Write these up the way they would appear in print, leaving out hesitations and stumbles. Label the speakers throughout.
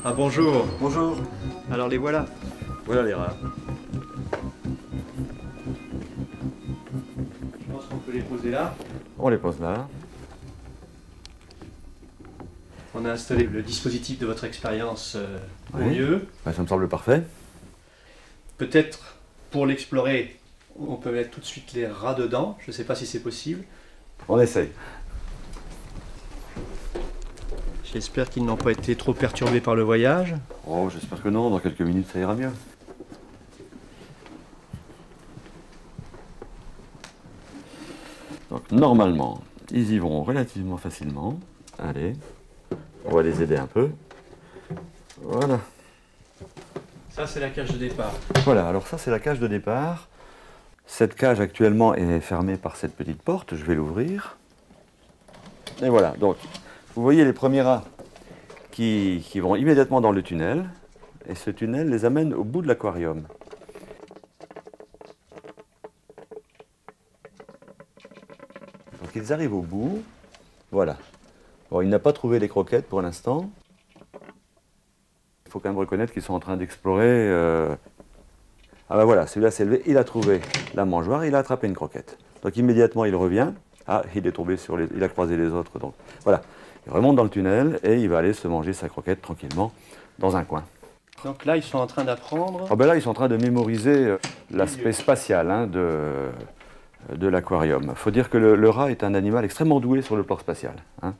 Speaker 1: Ah bonjour.
Speaker 2: Bonjour.
Speaker 1: Alors les voilà.
Speaker 2: Voilà les rats.
Speaker 1: Je pense qu'on peut les poser là.
Speaker 2: On les pose là.
Speaker 1: On a installé le dispositif de votre expérience au
Speaker 2: Oui.
Speaker 1: mieux.
Speaker 2: Ben, ça me semble parfait.
Speaker 1: Peut-être pour l'explorer, on peut mettre tout de suite les rats dedans. Je ne sais pas si c'est possible.
Speaker 2: On essaye.
Speaker 1: J'espère qu'ils n'ont pas été trop perturbés par le voyage.
Speaker 2: Oh, j'espère que non, dans quelques minutes ça ira mieux. Donc normalement, ils y vont relativement facilement. Allez, on va les aider un peu. Voilà.
Speaker 1: Ça, c'est la cage de départ.
Speaker 2: Voilà, alors ça c'est la cage de départ. Cette cage actuellement est fermée par cette petite porte, je vais l'ouvrir. Et voilà, donc vous voyez les premiers rats qui vont immédiatement dans le tunnel. Et ce tunnel les amène au bout de l'aquarium. Donc ils arrivent au bout. Voilà. Bon, il n'a pas trouvé les croquettes pour l'instant. Il faut quand même reconnaître qu'ils sont en train d'explorer. Ah ben voilà, celui-là s'est levé, il a trouvé la mangeoire, il a attrapé une croquette. Donc immédiatement il revient. Ah, il est tombé sur les... il a croisé les autres. Donc voilà. Il remonte dans le tunnel et il va aller se manger sa croquette tranquillement dans un coin.
Speaker 1: Donc là, ils sont en train d'apprendre.
Speaker 2: Oh ben là, ils sont en train de mémoriser l'aspect spatial de l'aquarium. Il faut dire que le rat est un animal extrêmement doué sur le plan spatial. Hein.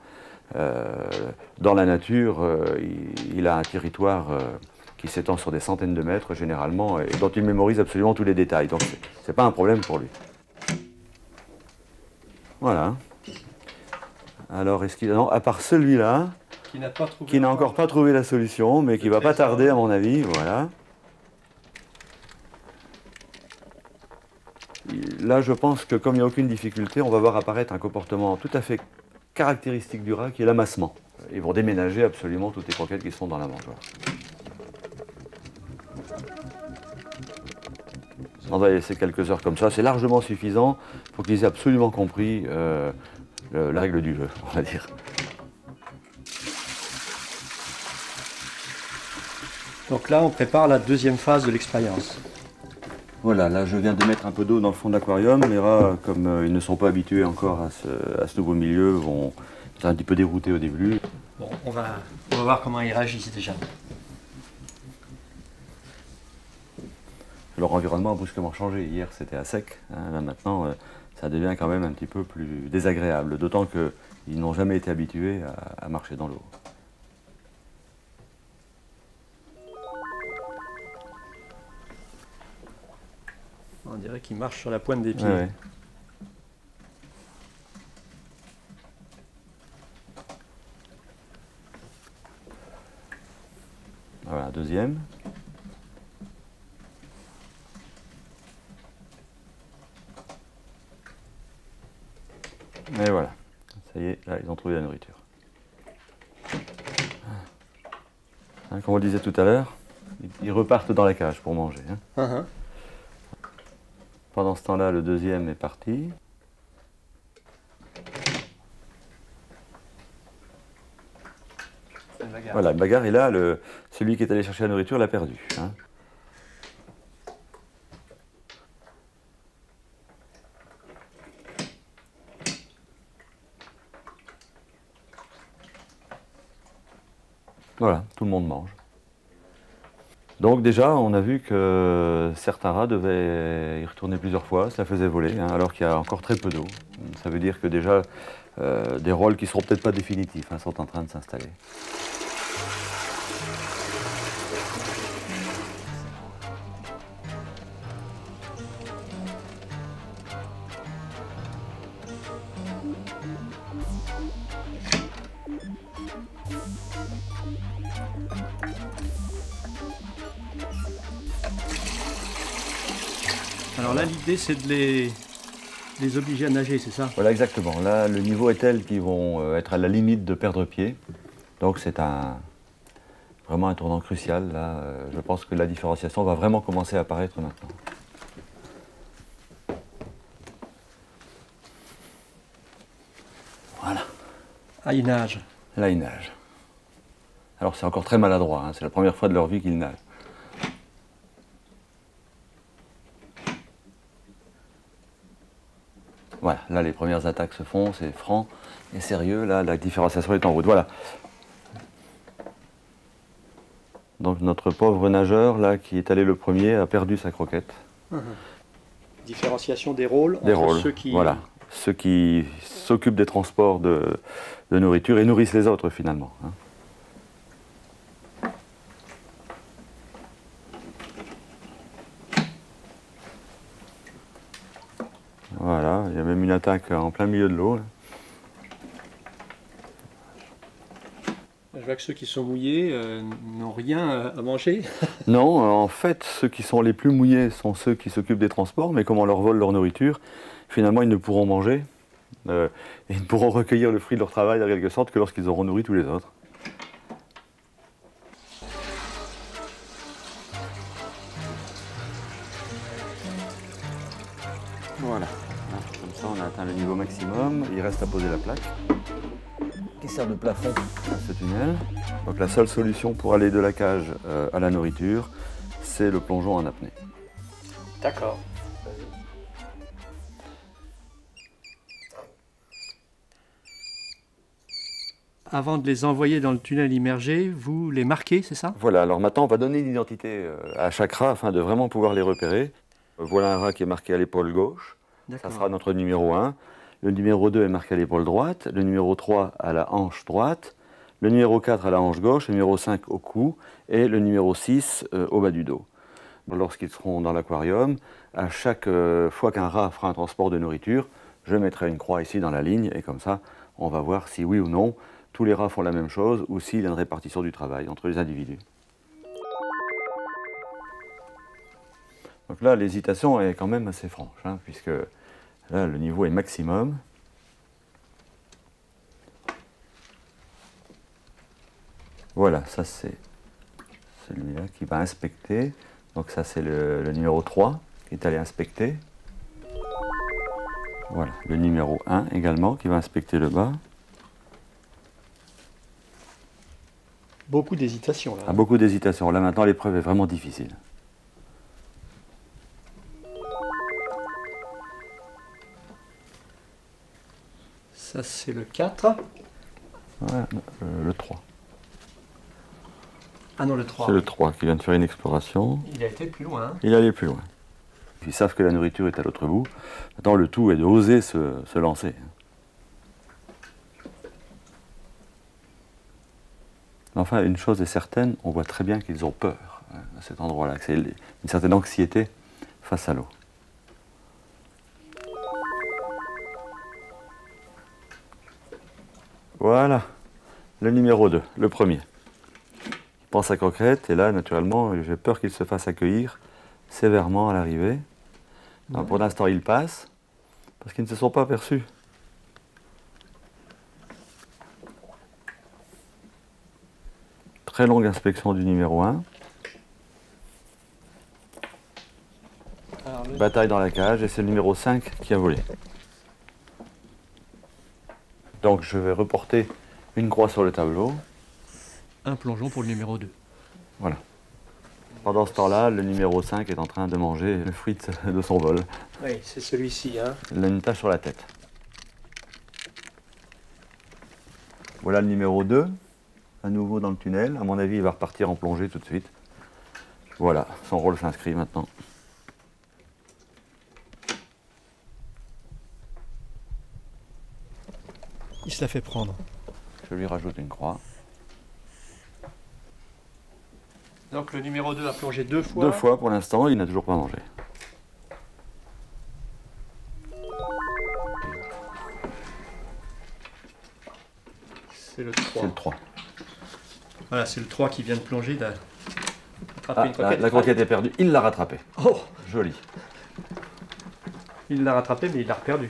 Speaker 2: Dans la nature, il a un territoire qui s'étend sur des centaines de mètres généralement et dont il mémorise absolument tous les détails. Donc c'est pas un problème pour lui. Voilà. Alors, est-ce qu'il non, à part celui-là, qui n'a encore pas trouvé la solution, mais qui va pas tarder à mon avis, voilà. Là, je pense que comme il n'y a aucune difficulté, on va voir apparaître un comportement tout à fait caractéristique du rat, qui est l'amassement. Ils vont déménager absolument toutes les croquettes qui sont dans la mangeoire. On va laisser quelques heures comme ça, c'est largement suffisant pour qu'ils aient absolument compris la règle du jeu, on va dire.
Speaker 1: Donc là, on prépare la deuxième phase de l'expérience.
Speaker 2: Voilà, là je viens de mettre un peu d'eau dans le fond de l'aquarium. Les rats, comme ils ne sont pas habitués encore à ce nouveau milieu, vont être un petit peu déroutés au début.
Speaker 1: Bon, on va voir comment ils réagissent déjà.
Speaker 2: Leur environnement a brusquement changé. Hier c'était à sec, hein. Là maintenant ça devient quand même un petit peu plus désagréable. D'autant qu'ils n'ont jamais été habitués à marcher dans l'eau.
Speaker 1: On dirait qu'ils marchent sur la pointe des pieds.
Speaker 2: Ouais, ouais. Voilà, deuxième. Et voilà, ça y est, là ils ont trouvé la nourriture. Hein, comme on le disait tout à l'heure, ils repartent dans la cage pour manger. Hein. Pendant ce temps-là, le deuxième est parti. Voilà, une bagarre, et là, celui qui est allé chercher la nourriture l'a perdu. Hein. Voilà, tout le monde mange. Donc déjà, on a vu que certains rats devaient y retourner plusieurs fois, ça faisait voler, hein, alors qu'il y a encore très peu d'eau. Ça veut dire que déjà, des rôles qui ne seront peut-être pas définitifs, hein, sont en train de s'installer.
Speaker 1: Alors là, l'idée, c'est de les obliger à nager, c'est ça?
Speaker 2: Voilà, exactement. Là, le niveau est tel qu'ils vont être à la limite de perdre pied. Donc c'est vraiment un tournant crucial. Là, je pense que la différenciation va vraiment commencer à apparaître maintenant. Voilà.
Speaker 1: Ah, ils nagent.
Speaker 2: Là, ils nagent. Alors c'est encore très maladroit, hein. C'est la première fois de leur vie qu'ils nagent. Voilà, là les premières attaques se font, c'est franc et sérieux, là la différenciation est en route. Voilà. Donc notre pauvre nageur, là, qui est allé le premier, a perdu sa croquette.
Speaker 1: Différenciation des rôles
Speaker 2: Des
Speaker 1: entre
Speaker 2: rôles,
Speaker 1: ceux qui...
Speaker 2: voilà. Ceux qui s'occupent des transports de nourriture et nourrissent les autres finalement, hein. Voilà, il y a même une attaque en plein milieu de l'eau, là.
Speaker 1: Je vois que ceux qui sont mouillés n'ont rien à manger.
Speaker 2: Non, en fait, ceux qui sont les plus mouillés sont ceux qui s'occupent des transports, mais comme on leur vole leur nourriture, finalement ils ne pourront manger et ils ne pourront recueillir le fruit de leur travail en quelque sorte que lorsqu'ils auront nourri tous les autres. Voilà, comme ça on a atteint le niveau maximum, il reste à poser la plaque qui sert de plafond à ce tunnel. Donc la seule solution pour aller de la cage à la nourriture, c'est le plongeon en apnée.
Speaker 1: D'accord. Avant de les envoyer dans le tunnel immergé, vous les marquez, c'est ça?
Speaker 2: Voilà, alors maintenant on va donner une identité à chaque rat afin de vraiment pouvoir les repérer. Voilà un rat qui est marqué à l'épaule gauche, ça sera notre numéro 1. Le numéro 2 est marqué à l'épaule droite, le numéro 3 à la hanche droite, le numéro 4 à la hanche gauche, le numéro 5 au cou et le numéro 6 au bas du dos. Lorsqu'ils seront dans l'aquarium, à chaque fois qu'un rat fera un transport de nourriture, je mettrai une croix ici dans la ligne et comme ça on va voir si oui ou non tous les rats font la même chose ou s'il y a une répartition du travail entre les individus. Donc là, l'hésitation est quand même assez franche, hein, puisque là, le niveau est maximum. Voilà, ça c'est celui-là qui va inspecter. Donc ça c'est le numéro 3 qui est allé inspecter. Voilà, le numéro 1 également qui va inspecter le bas.
Speaker 1: Beaucoup d'hésitation là.
Speaker 2: Ah, beaucoup d'hésitation. Là maintenant l'épreuve est vraiment difficile.
Speaker 1: Ça c'est le 4.
Speaker 2: Voilà, le 3.
Speaker 1: Ah non, le 3.
Speaker 2: C'est le 3 qui vient de faire une exploration.
Speaker 1: Il a été plus loin. Hein.
Speaker 2: Il est allé plus loin. Ils savent que la nourriture est à l'autre bout. Maintenant le tout est d'oser se lancer. Enfin, une chose est certaine, on voit très bien qu'ils ont peur à cet endroit-là, que c'est une certaine anxiété face à l'eau. Voilà, le numéro 2, le premier. Il prend sa croquette et là, naturellement, j'ai peur qu'il se fasse accueillir sévèrement à l'arrivée. Pour l'instant, il passe parce qu'ils ne se sont pas aperçus. Très longue inspection du numéro 1. Bataille dans la cage et c'est le numéro 5 qui a volé. Donc je vais reporter une croix sur le tableau.
Speaker 1: Un plongeon pour le numéro 2.
Speaker 2: Voilà. Pendant ce temps-là, le numéro 5 est en train de manger le fruit de son vol.
Speaker 1: Oui, c'est celui-ci. Hein.
Speaker 2: Il a une tache sur la tête. Voilà le numéro 2, à nouveau dans le tunnel. À mon avis, il va repartir en plongée tout de suite. Voilà, son rôle s'inscrit maintenant.
Speaker 1: Il se la fait prendre.
Speaker 2: Je lui rajoute une croix.
Speaker 1: Donc le numéro 2 a plongé 2 fois.
Speaker 2: 2 fois pour l'instant, il n'a toujours pas mangé.
Speaker 1: C'est le 3.
Speaker 2: C'est le 3.
Speaker 1: Voilà, c'est le 3 qui vient de plonger. Attraper une croquette.
Speaker 2: La croquette est perdue, il l'a rattrapée.
Speaker 1: Oh,
Speaker 2: Joli.
Speaker 1: Il l'a rattrapé, mais il l'a perdu.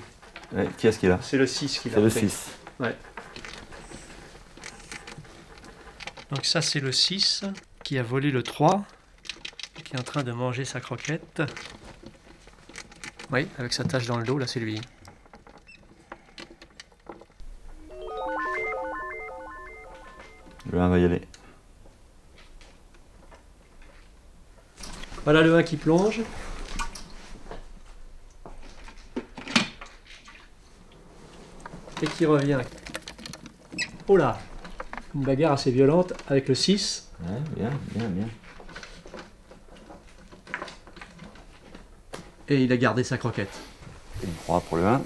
Speaker 2: Ouais, qui est-ce qu'il a?
Speaker 1: C'est le 6 qui l'a
Speaker 2: C'est le
Speaker 1: pris.
Speaker 2: 6.
Speaker 1: Ouais. Donc ça, c'est le 6 qui a volé le 3, qui est en train de manger sa croquette. Oui, avec sa tache dans le dos, là, c'est lui.
Speaker 2: Le 1 va y aller.
Speaker 1: Voilà le 1 qui plonge. Et qui revient. Oh là! Une bagarre assez violente avec le 6.
Speaker 2: Ouais, bien, bien, bien.
Speaker 1: Et il a gardé sa croquette.
Speaker 2: Et le 3 pour le 1.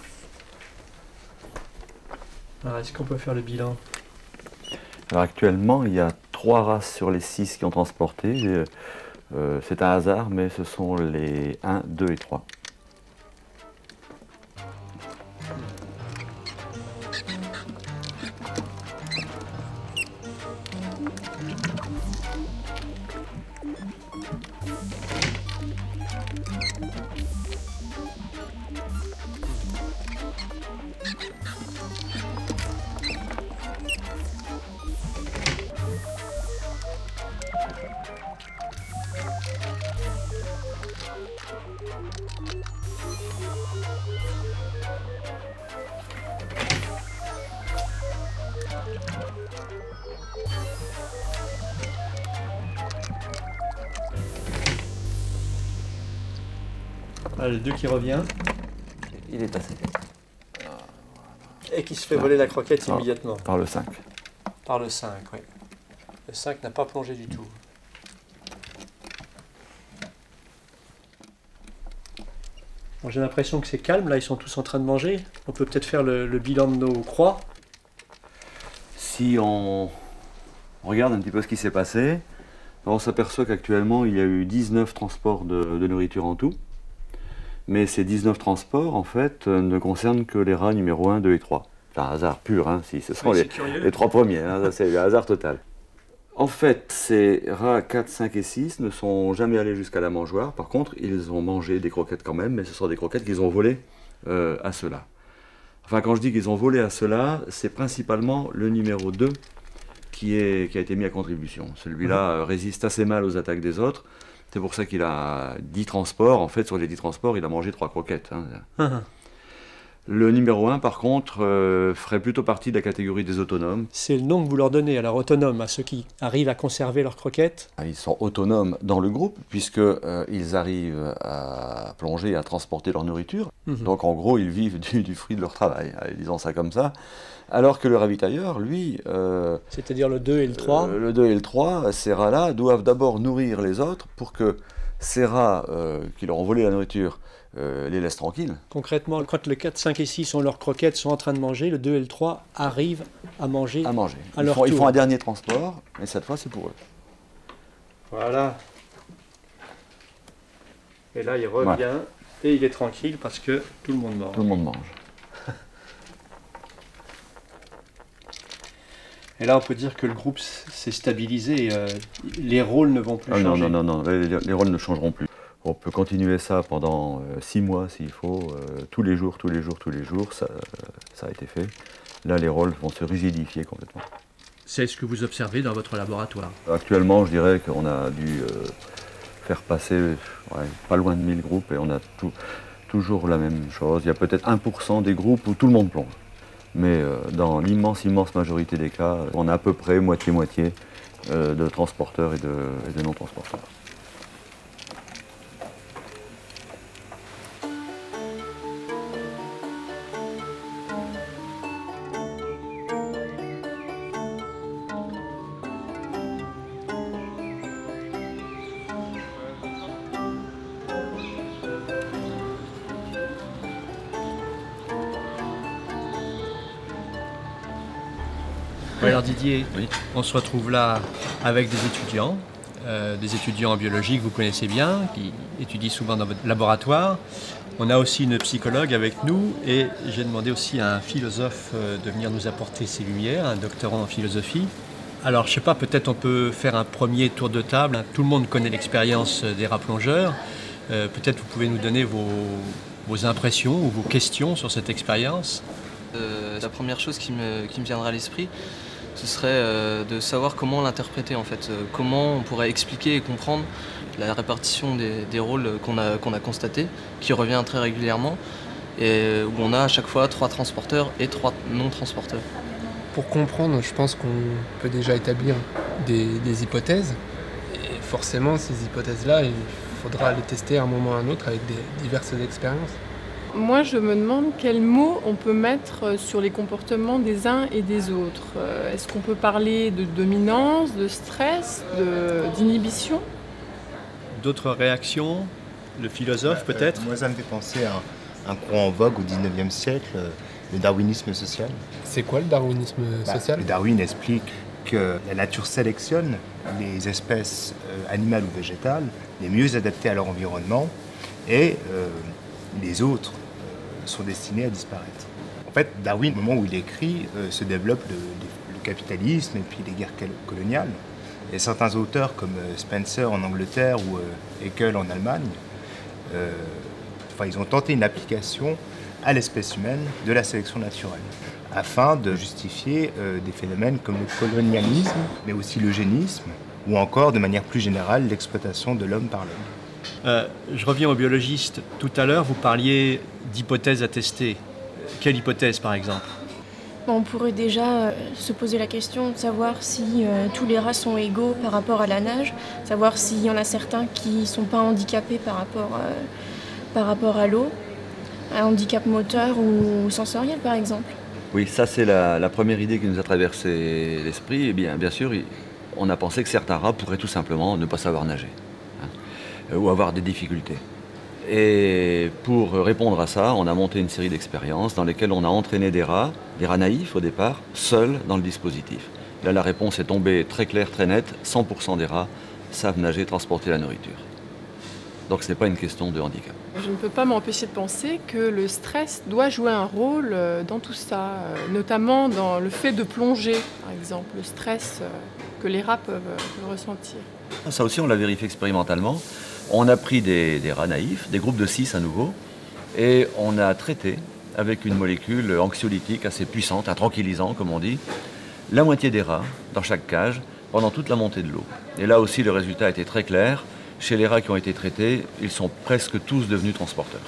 Speaker 1: Alors, est-ce qu'on peut faire le bilan?
Speaker 2: Alors actuellement, il y a 3 races sur les 6 qui ont transporté. C'est un hasard, mais ce sont les 1, 2 et 3.
Speaker 1: Voilà, le 2 qui revient.
Speaker 2: Il est passé.
Speaker 1: Et qui se fait voler la croquette
Speaker 2: Ah.
Speaker 1: immédiatement.
Speaker 2: Par le 5.
Speaker 1: Par le 5, oui. Le 5 n'a pas plongé du tout. Bon, j'ai l'impression que c'est calme, là ils sont tous en train de manger. On peut peut-être faire le bilan de nos croix.
Speaker 2: Si on regarde un petit peu ce qui s'est passé, on s'aperçoit qu'actuellement il y a eu 19 transports de nourriture en tout. Mais ces 19 transports, en fait, ne concernent que les rats numéro 1, 2 et 3. C'est un hasard pur, hein, si ce sont
Speaker 1: Oui,
Speaker 2: les,
Speaker 1: c'est curieux.
Speaker 2: les 3 premiers, hein, ça, c'est le hasard total. En fait, ces rats 4, 5 et 6 ne sont jamais allés jusqu'à la mangeoire. Par contre, ils ont mangé des croquettes quand même, mais ce sont des croquettes qu'ils ont volées à ceux-là. Enfin, quand je dis qu'ils ont volé à ceux-là, c'est principalement le numéro 2 qui a été mis à contribution. Celui-là résiste assez mal aux attaques des autres. C'est pour ça qu'il a 10 transports. En fait, sur les 10 transports, il a mangé 3 croquettes. Hein. Le numéro 1, par contre, ferait plutôt partie de la catégorie des autonomes.
Speaker 1: C'est le nom que vous leur donnez, alors autonome, à ceux qui arrivent à conserver leurs croquettes.
Speaker 2: Ils sont autonomes dans le groupe, puisqu'ils arrivent à plonger et à transporter leur nourriture. Donc, en gros, ils vivent du fruit de leur travail, disons ça comme ça. Alors que le ravitailleur, lui...
Speaker 1: c'est-à-dire le 2 et le 3.
Speaker 2: Le 2 et le 3, ces rats-là doivent d'abord nourrir les autres pour que ces rats qui leur ont volé la nourriture les laissent tranquilles.
Speaker 1: Concrètement, quand le 4, 5 et 6 ont leurs croquettes, sont en train de manger, le 2 et le 3 arrivent à manger.
Speaker 2: Ils font un dernier transport, mais cette fois c'est pour eux.
Speaker 1: Voilà. Et là, il revient et il est tranquille parce que tout le monde mange.
Speaker 2: Tout le monde mange.
Speaker 1: Et là, on peut dire que le groupe s'est stabilisé. Les rôles ne vont plus changer.
Speaker 2: Non, les rôles ne changeront plus. On peut continuer ça pendant 6 mois s'il faut, tous les jours, ça a été fait. Là, les rôles vont se rigidifier complètement.
Speaker 1: C'est ce que vous observez dans votre laboratoire.
Speaker 2: Actuellement, je dirais qu'on a dû faire passer pas loin de 1000 groupes et on a toujours la même chose. Il y a peut-être 1% des groupes où tout le monde plonge. Mais dans l'immense majorité des cas, on a à peu près moitié-moitié de transporteurs et de non-transporteurs.
Speaker 1: Alors Didier, on se retrouve là avec des étudiants en biologie que vous connaissez bien, qui étudient souvent dans votre laboratoire. On a aussi une psychologue avec nous et j'ai demandé aussi à un philosophe de venir nous apporter ses lumières, un doctorant en philosophie. Alors je ne sais pas, peut-être on peut faire un premier tour de table. Tout le monde connaît l'expérience des rats plongeurs. Peut-être vous pouvez nous donner vos impressions ou vos questions sur cette expérience?
Speaker 3: La première chose qui me viendra à l'esprit, ce serait de savoir comment l'interpréter en fait. Comment on pourrait expliquer et comprendre la répartition des rôles qu'on a constaté, qui revient très régulièrement, et où on a à chaque fois 3 transporteurs et 3 non-transporteurs.
Speaker 4: Pour comprendre, je pense qu'on peut déjà établir des hypothèses. Et forcément, ces hypothèses-là, il faudra les tester à un moment ou à un autre avec diverses expériences.
Speaker 5: Moi, je me demande quels mots on peut mettre sur les comportements des uns et des autres. Est-ce qu'on peut parler de dominance, de stress, d'inhibition?
Speaker 1: D'autres réactions? Le philosophe peut-être?
Speaker 6: Moi, ça me fait penser à un courant en vogue au 19e siècle, le darwinisme social.
Speaker 4: C'est quoi le darwinisme social?
Speaker 6: Le Darwin explique que la nature sélectionne les espèces animales ou végétales les mieux adaptées à leur environnement et les autres sont destinés à disparaître. En fait, Darwin, au moment où il écrit, se développe le capitalisme et puis les guerres coloniales. Et certains auteurs comme Spencer en Angleterre ou Haeckel en Allemagne, ils ont tenté une application à l'espèce humaine de la sélection naturelle, afin de justifier des phénomènes comme le colonialisme, mais aussi l'eugénisme, ou encore, de manière plus générale, l'exploitation de l'homme par l'homme.
Speaker 1: Je reviens au biologiste. Tout à l'heure, vous parliez d'hypothèses à tester. Quelle hypothèse, par exemple?
Speaker 7: On pourrait déjà se poser la question de savoir si tous les rats sont égaux par rapport à la nage, savoir s'il y en a certains qui ne sont pas handicapés par rapport à l'eau, un handicap moteur ou sensoriel, par exemple.
Speaker 2: Oui, ça c'est la première idée qui nous a traversé l'esprit. Eh bien sûr, on a pensé que certains rats pourraient tout simplement ne pas savoir nager, ou avoir des difficultés. Et pour répondre à ça, on a monté une série d'expériences dans lesquelles on a entraîné des rats naïfs au départ, seuls dans le dispositif. Là, la réponse est tombée très claire, très nette. 100% des rats savent nager, transporter la nourriture. Donc ce n'est pas une question de handicap.
Speaker 5: Je ne peux pas m'empêcher de penser que le stress doit jouer un rôle dans tout ça, notamment dans le fait de plonger, par exemple, le stress que les rats peuvent ressentir.
Speaker 2: Ça aussi, on l'a vérifié expérimentalement. On a pris des rats naïfs, des groupes de 6 à nouveau, et on a traité avec une molécule anxiolytique assez puissante, un tranquillisant comme on dit, la moitié des rats dans chaque cage pendant toute la montée de l'eau. Et là aussi, le résultat était très clair. Chez les rats qui ont été traités, ils sont presque tous devenus transporteurs.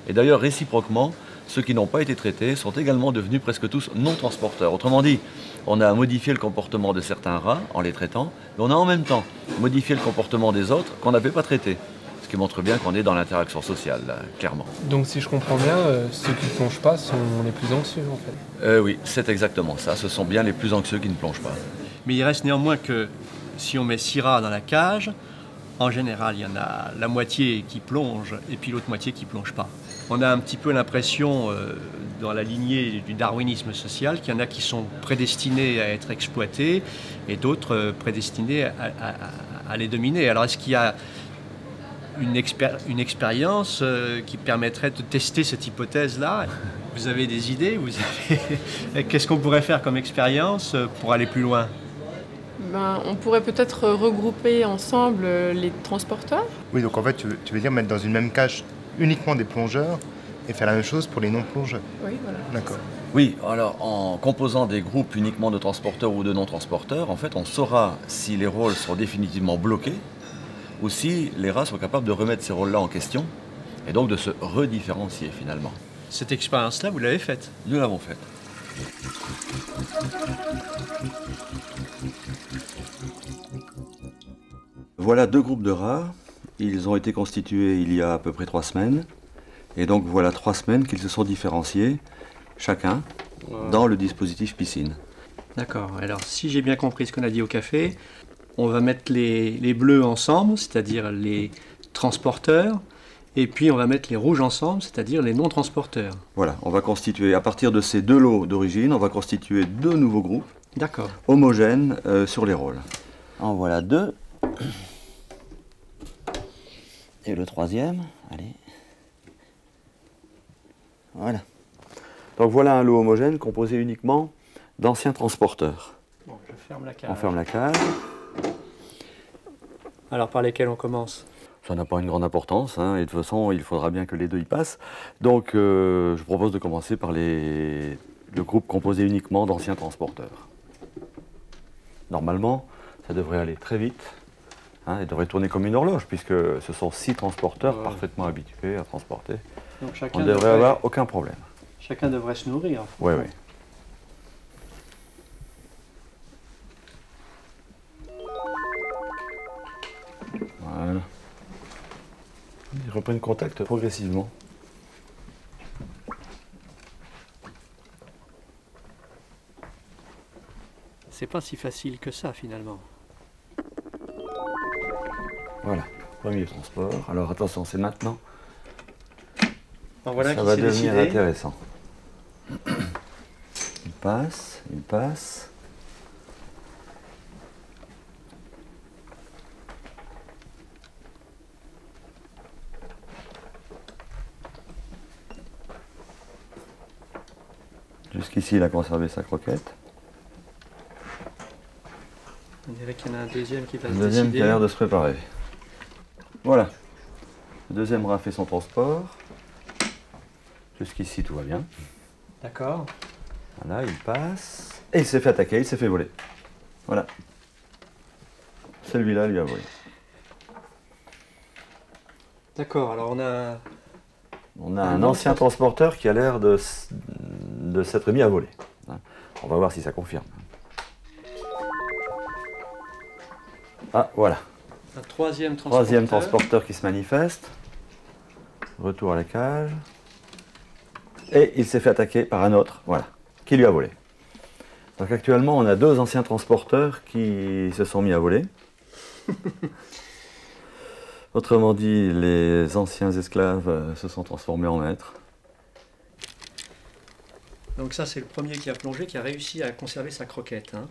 Speaker 2: Et d'ailleurs, réciproquement, ceux qui n'ont pas été traités sont également devenus presque tous non-transporteurs. Autrement dit, on a modifié le comportement de certains rats en les traitant, mais on a en même temps modifié le comportement des autres qu'on n'avait pas traités. Ce qui montre bien qu'on est dans l'interaction sociale, là, clairement.
Speaker 4: Donc si je comprends bien, ceux qui ne plongent pas sont les plus anxieux en fait.
Speaker 2: Oui, c'est exactement ça. Ce sont bien les plus anxieux qui ne plongent pas.
Speaker 1: Mais il reste néanmoins que si on met 6 rats dans la cage, en général, il y en a la moitié qui plonge et puis l'autre moitié qui ne plonge pas. On a un petit peu l'impression, dans la lignée du darwinisme social, qu'il y en a qui sont prédestinés à être exploités et d'autres prédestinés à les dominer. Alors est-ce qu'il y a une expérience qui permettrait de tester cette hypothèse-là? Vous avez des idées? Qu'est-ce qu'on pourrait faire comme expérience pour aller plus loin?
Speaker 5: On pourrait peut-être regrouper ensemble les transporteurs.
Speaker 6: Oui, donc en fait, tu veux dire mettre dans une même cage uniquement des plongeurs et faire la même chose pour les non-plongeurs.
Speaker 5: Oui, voilà.
Speaker 6: D'accord.
Speaker 2: Oui, alors en composant des groupes uniquement de transporteurs ou de non-transporteurs, en fait, on saura si les rôles sont définitivement bloqués ou si les rats sont capables de remettre ces rôles-là en question et donc de se redifférencier finalement.
Speaker 1: Cette expérience-là, vous l'avez faite?
Speaker 2: Nous l'avons faite. Voilà 2 groupes de rats. Ils ont été constitués il y a à peu près 3 semaines. Et donc voilà 3 semaines qu'ils se sont différenciés, chacun, dans le dispositif piscine.
Speaker 1: D'accord. Alors si j'ai bien compris ce qu'on a dit au café, on va mettre les bleus ensemble, c'est-à-dire les transporteurs, et puis on va mettre les rouges ensemble, c'est-à-dire les non-transporteurs.
Speaker 2: Voilà, on va constituer, à partir de ces 2 lots d'origine, on va constituer 2 nouveaux groupes.
Speaker 1: D'accord.
Speaker 2: Homogènes sur les rôles. En voilà 2. Et le 3e, allez. Voilà. Donc voilà un lot homogène composé uniquement d'anciens transporteurs.
Speaker 1: Bon, je ferme la cage.
Speaker 2: On ferme la cage.
Speaker 1: Alors par lesquels on commence?
Speaker 2: Ça n'a pas une grande importance, hein, et de toute façon, il faudra bien que les deux y passent. Donc, je propose de commencer par le groupe composé uniquement d'anciens transporteurs. Normalement, ça devrait aller très vite, hein, et devrait tourner comme une horloge, puisque ce sont 6 transporteurs parfaitement habitués à transporter.
Speaker 1: Donc
Speaker 2: On ne devrait avoir aucun problème.
Speaker 1: Chacun devrait se nourrir.
Speaker 2: Oui, oui. Voilà. Ils reprennent contact progressivement.
Speaker 1: C'est pas si facile que ça finalement.
Speaker 2: Voilà, premier transport. Alors attention, c'est maintenant.
Speaker 1: Alors voilà
Speaker 2: Ça
Speaker 1: qui
Speaker 2: va
Speaker 1: s'est
Speaker 2: devenir
Speaker 1: décidé.
Speaker 2: intéressant. Il passe, il passe. Jusqu'ici, il a conservé sa croquette.
Speaker 1: On dirait qu'il y en a un deuxième qui va se
Speaker 2: Le deuxième
Speaker 1: décider.
Speaker 2: qui a l'air de se préparer. Voilà. Le deuxième aura fait son transport. Jusqu'ici, tout va bien.
Speaker 1: D'accord.
Speaker 2: Voilà, il passe. Et il s'est fait attaquer, il s'est fait voler. Voilà. Celui-là lui a volé.
Speaker 1: D'accord, alors on a...
Speaker 2: On a un ancien transporteur qui a l'air de s'être mis à voler. On va voir si ça confirme. Ah, voilà.
Speaker 1: un troisième transporteur.
Speaker 2: Troisième transporteur qui se manifeste. Retour à la cage. Et il s'est fait attaquer par un autre, voilà, qui lui a volé. Donc actuellement, on a 2 anciens transporteurs qui se sont mis à voler. Autrement dit, les anciens esclaves se sont transformés en maîtres.
Speaker 1: Donc ça, c'est le premier qui a plongé, qui a réussi à conserver sa croquette. Hein.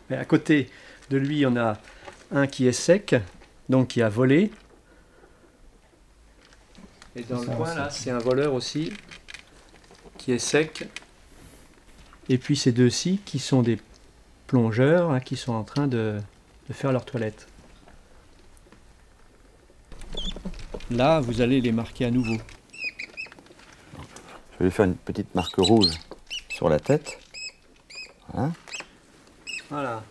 Speaker 1: Mais à côté de lui, on a un qui est sec, donc qui a volé. Et dans le coin, là, c'est un voleur aussi, qui est sec. Et puis ces deux-ci, qui sont des plongeurs, hein, qui sont en train de faire leur toilette. Là, vous allez les marquer à nouveau.
Speaker 2: Je vais lui faire une petite marque rouge sur la tête. Voilà.
Speaker 1: Voilà.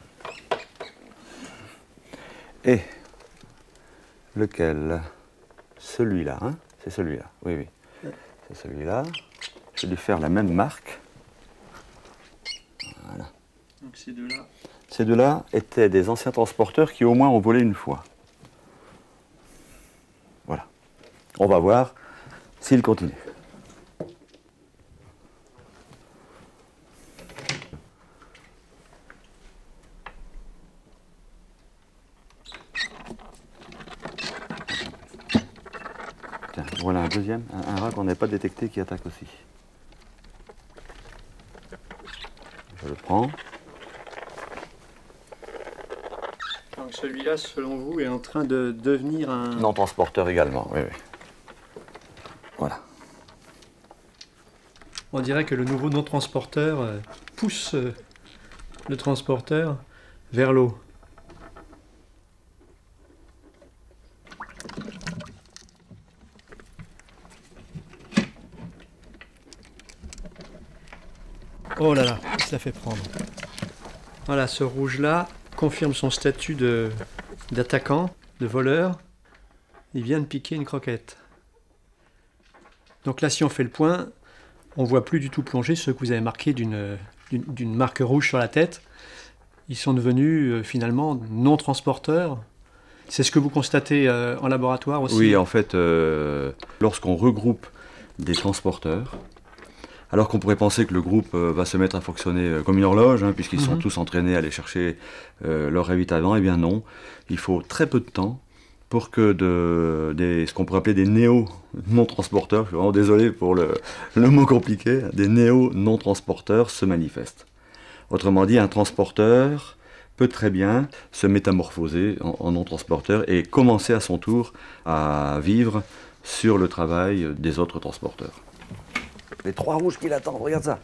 Speaker 2: Et lequel? Celui-là, hein? C'est celui-là, oui, oui. C'est celui-là. Je vais lui faire la même marque. Voilà.
Speaker 1: Donc ces deux-là.
Speaker 2: Ces deux-là étaient des anciens transporteurs qui au moins ont volé une fois. Voilà. On va voir s'ils continuent. Tiens, voilà un deuxième, un rat qu'on n'avait pas détecté qui attaque aussi. Je le prends.
Speaker 1: Donc celui-là, selon vous, est en train de devenir un...
Speaker 2: Non transporteur également, oui, oui. Voilà.
Speaker 1: On dirait que le nouveau non-transporteur pousse le transporteur vers l'eau. Oh là là, il se la fait prendre. Voilà, ce rouge-là confirme son statut d'attaquant, de voleur. Il vient de piquer une croquette. Donc là, si on fait le point, on ne voit plus du tout plonger ceux que vous avez marqués d'une marque rouge sur la tête. Ils sont devenus finalement non transporteurs. C'est ce que vous constatez en laboratoire aussi?
Speaker 2: Oui, en fait, lorsqu'on regroupe des transporteurs, alors qu'on pourrait penser que le groupe va se mettre à fonctionner comme une horloge, hein, puisqu'ils sont tous entraînés à aller chercher leur ravitaillement, eh bien non. Il faut très peu de temps pour que ce qu'on pourrait appeler des néo-non-transporteurs, je suis vraiment désolé pour le mot compliqué, des néo-non-transporteurs se manifestent. Autrement dit, un transporteur peut très bien se métamorphoser en non-transporteur et commencer à son tour à vivre sur le travail des autres transporteurs. Les 3 rouges qui l'attendent, regarde ça.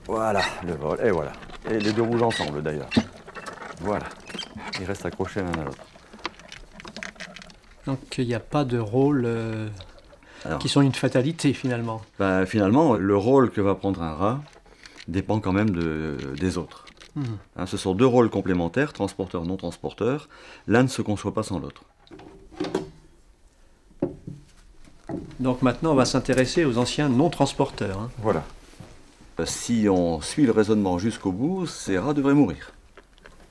Speaker 2: Voilà, le vol, et voilà. Et les 2 rouges ensemble d'ailleurs. Voilà. Ils restent accrochés l'un à l'autre.
Speaker 1: Donc il n'y a pas de rôle qui sont une fatalité finalement.
Speaker 2: Ben, finalement, le rôle que va prendre un rat dépend quand même des autres. Hein, ce sont deux rôles complémentaires, transporteur, non transporteur. L'un ne se conçoit pas sans l'autre.
Speaker 1: Donc maintenant, on va s'intéresser aux anciens non-transporteurs. Hein.
Speaker 2: Voilà. Si on suit le raisonnement jusqu'au bout, ces rats devraient mourir.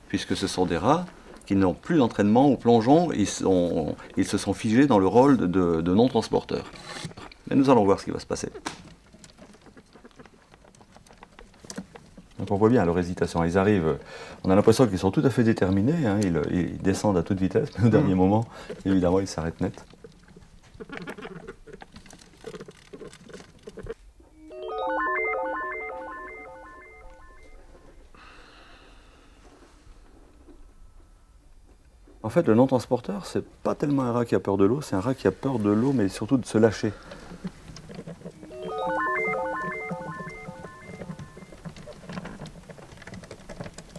Speaker 2: Puisque ce sont des rats qui n'ont plus d'entraînement au plongeon, ils se sont figés dans le rôle de non-transporteurs. Mais nous allons voir ce qui va se passer. Donc on voit bien leur hésitation, ils arrivent, on a l'impression qu'ils sont tout à fait déterminés, hein, ils descendent à toute vitesse, mais au dernier moment, évidemment, ils s'arrêtent net. En fait, le non-transporteur, c'est pas tellement un rat qui a peur de l'eau, c'est un rat qui a peur de l'eau, mais surtout de se lâcher.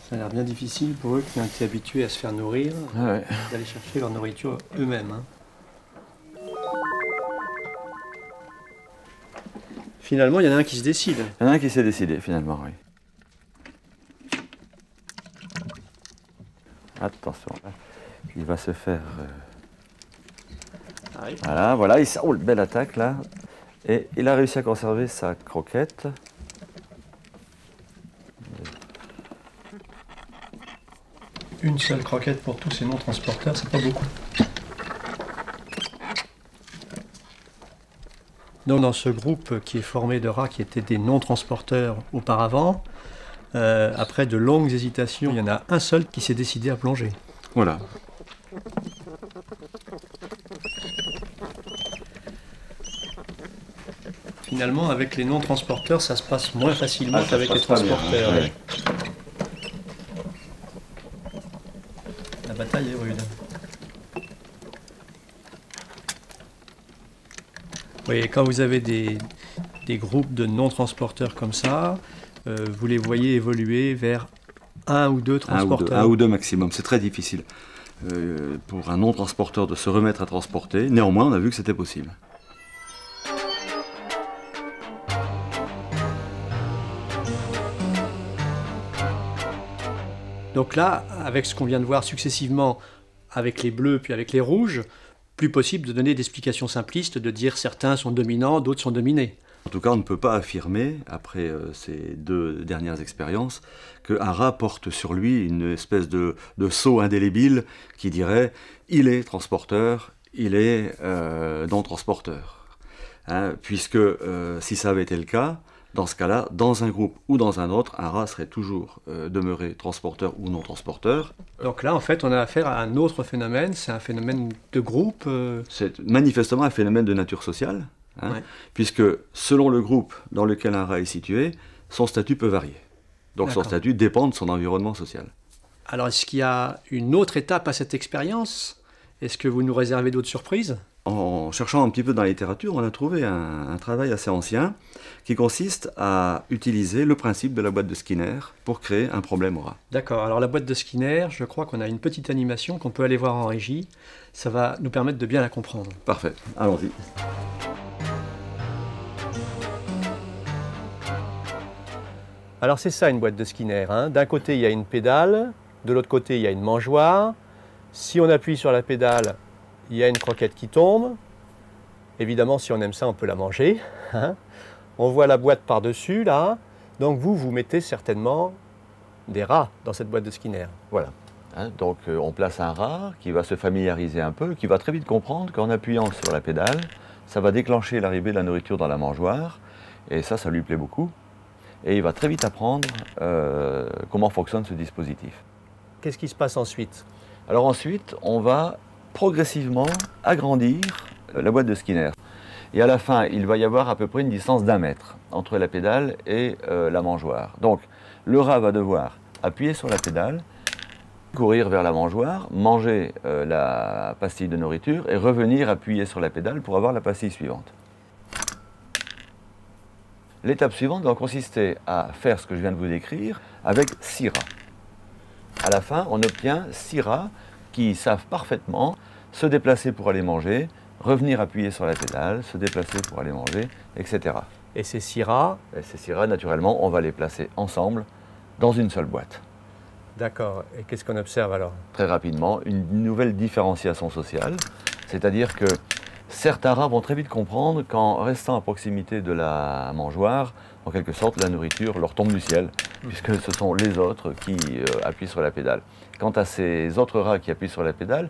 Speaker 1: Ça a l'air bien difficile pour eux qui ont été habitués à se faire nourrir, d'aller chercher leur nourriture eux-mêmes. Hein. Finalement, il y en a un qui se décide.
Speaker 2: Il y en a un qui s'est décidé, finalement, oui. Attention, là. Il va se faire... Voilà, il roule, belle attaque, là. Et il a réussi à conserver sa croquette.
Speaker 1: Une seule croquette pour tous ces non-transporteurs, c'est pas beaucoup. Donc dans ce groupe qui est formé de rats qui étaient des non-transporteurs auparavant, après de longues hésitations, il y en a un seul qui s'est décidé à plonger.
Speaker 2: Voilà.
Speaker 1: Finalement, avec les non-transporteurs, ça se passe moins facilement qu'avec les transporteurs.
Speaker 2: Bien, ouais.
Speaker 1: La bataille est rude. Oui, et quand vous avez des groupes de non-transporteurs comme ça, vous les voyez évoluer vers un ou deux transporteurs.
Speaker 2: Un ou deux maximum, c'est très difficile pour un non-transporteur de se remettre à transporter. Néanmoins, on a vu que c'était possible.
Speaker 1: Donc là, avec ce qu'on vient de voir successivement avec les bleus puis avec les rouges, plus possible de donner des explications simplistes, de dire certains sont dominants, d'autres sont dominés.
Speaker 2: En tout cas, on ne peut pas affirmer, après ces deux dernières expériences, qu'un rat porte sur lui une espèce de sceau indélébile qui dirait « il est transporteur, il est non-transporteur ». Hein, puisque si ça avait été le cas, dans ce cas-là, dans un groupe ou dans un autre, un rat serait toujours demeuré transporteur ou non-transporteur.
Speaker 1: Donc là, en fait, on a affaire à un autre phénomène, c'est un phénomène de groupe.
Speaker 2: C'est manifestement un phénomène de nature sociale, hein, puisque selon le groupe dans lequel un rat est situé, son statut peut varier. Donc son statut dépend de son environnement social.
Speaker 1: Alors, est-ce qu'il y a une autre étape à cette expérience? Est-ce que vous nous réservez d'autres surprises?
Speaker 2: En cherchant un petit peu dans la littérature, on a trouvé un travail assez ancien qui consiste à utiliser le principe de la boîte de Skinner pour créer un problème au rat.
Speaker 1: D'accord, alors la boîte de Skinner, je crois qu'on a une petite animation qu'on peut aller voir en régie. Ça va nous permettre de bien la comprendre.
Speaker 2: Parfait, allons-y.
Speaker 1: Alors c'est ça une boîte de Skinner. Hein. D'un côté il y a une pédale, de l'autre côté il y a une mangeoire. Si on appuie sur la pédale, il y a une croquette qui tombe. Évidemment, si on aime ça, on peut la manger. Hein. On voit la boîte par-dessus, là. Donc vous mettez certainement des rats dans cette boîte de Skinner.
Speaker 2: Voilà. Hein, donc on place un rat qui va se familiariser un peu, qui va très vite comprendre qu'en appuyant sur la pédale, ça va déclencher l'arrivée de la nourriture dans la mangeoire. Et ça lui plaît beaucoup. Et il va très vite apprendre comment fonctionne ce dispositif.
Speaker 1: Qu'est-ce qui se passe ensuite?
Speaker 2: Alors ensuite, on va progressivement agrandir la boîte de Skinner. Et à la fin, il va y avoir à peu près une distance d'1 mètre entre la pédale et la mangeoire. Donc, le rat va devoir appuyer sur la pédale, courir vers la mangeoire, manger la pastille de nourriture et revenir appuyer sur la pédale pour avoir la pastille suivante. L'étape suivante va consister à faire ce que je viens de vous décrire avec 6 rats. À la fin, on obtient 6 rats qui savent parfaitement se déplacer pour aller manger, revenir appuyer sur la pédale, se déplacer pour aller manger, etc.
Speaker 1: Et ces 6 rats?
Speaker 2: Et ces 6 rats, naturellement, on va les placer ensemble dans une seule boîte.
Speaker 1: D'accord. Et qu'est-ce qu'on observe alors?
Speaker 2: Très rapidement, une nouvelle différenciation sociale, c'est-à-dire que certains rats vont très vite comprendre qu'en restant à proximité de la mangeoire, en quelque sorte, la nourriture leur tombe du ciel, puisque ce sont les autres qui appuient sur la pédale. Quant à ces autres rats qui appuient sur la pédale,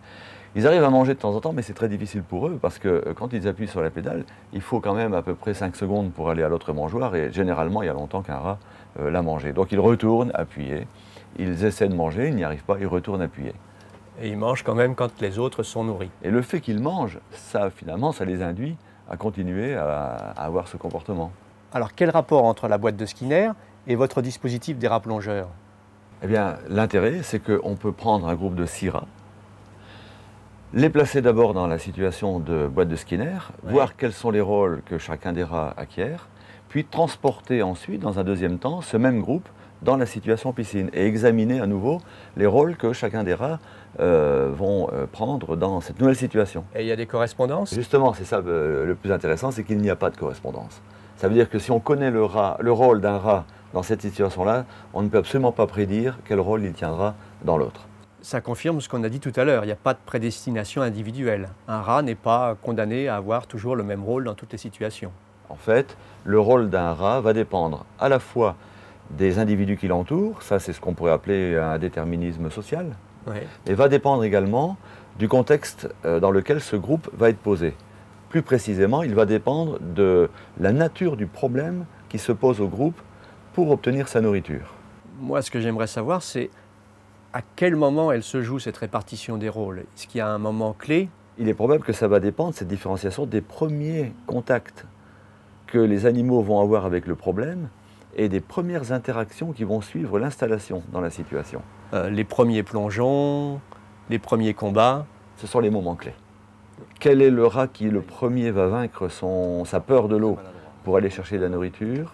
Speaker 2: ils arrivent à manger de temps en temps, mais c'est très difficile pour eux, parce que quand ils appuient sur la pédale, il faut quand même à peu près 5 secondes pour aller à l'autre mangeoire, et généralement, il y a longtemps qu'un rat l'a mangé. Donc ils retournent appuyer, ils essaient de manger, ils n'y arrivent pas, ils retournent appuyer.
Speaker 1: Et ils mangent quand même quand les autres sont nourris.
Speaker 2: Et le fait qu'ils mangent, ça finalement, ça les induit à continuer à avoir ce comportement.
Speaker 1: Alors quel rapport entre la boîte de Skinner et votre dispositif des rats plongeurs?
Speaker 2: Eh bien, l'intérêt, c'est qu'on peut prendre un groupe de 6 rats, les placer d'abord dans la situation de boîte de Skinner, voir quels sont les rôles que chacun des rats acquiert, puis transporter ensuite, dans un deuxième temps, ce même groupe dans la situation piscine et examiner à nouveau les rôles que chacun des rats vont prendre dans cette nouvelle situation.
Speaker 1: Et il y a des correspondances?
Speaker 2: Justement, c'est ça le plus intéressant, c'est qu'il n'y a pas de correspondance. Ça veut dire que si on connaît le rôle d'un rat dans cette situation-là, on ne peut absolument pas prédire quel rôle il tiendra dans l'autre.
Speaker 1: Ça confirme ce qu'on a dit tout à l'heure, il n'y a pas de prédestination individuelle. Un rat n'est pas condamné à avoir toujours le même rôle dans toutes les situations.
Speaker 2: En fait, le rôle d'un rat va dépendre à la fois des individus qui l'entourent, ça c'est ce qu'on pourrait appeler un déterminisme social, et va dépendre également du contexte dans lequel ce groupe va être posé. Plus précisément, il va dépendre de la nature du problème qui se pose au groupe pour obtenir sa nourriture.
Speaker 1: Moi, ce que j'aimerais savoir, c'est à quel moment elle se joue, cette répartition des rôles? Est-ce qu'il y a un moment clé?
Speaker 2: Il est probable que ça va dépendre, cette différenciation, des premiers contacts que les animaux vont avoir avec le problème et des premières interactions qui vont suivre l'installation dans la situation.
Speaker 1: Les premiers plongeons, les premiers combats?
Speaker 2: Ce sont les moments clés. Quel est le rat qui le premier va vaincre sa peur de l'eau pour aller chercher de la nourriture?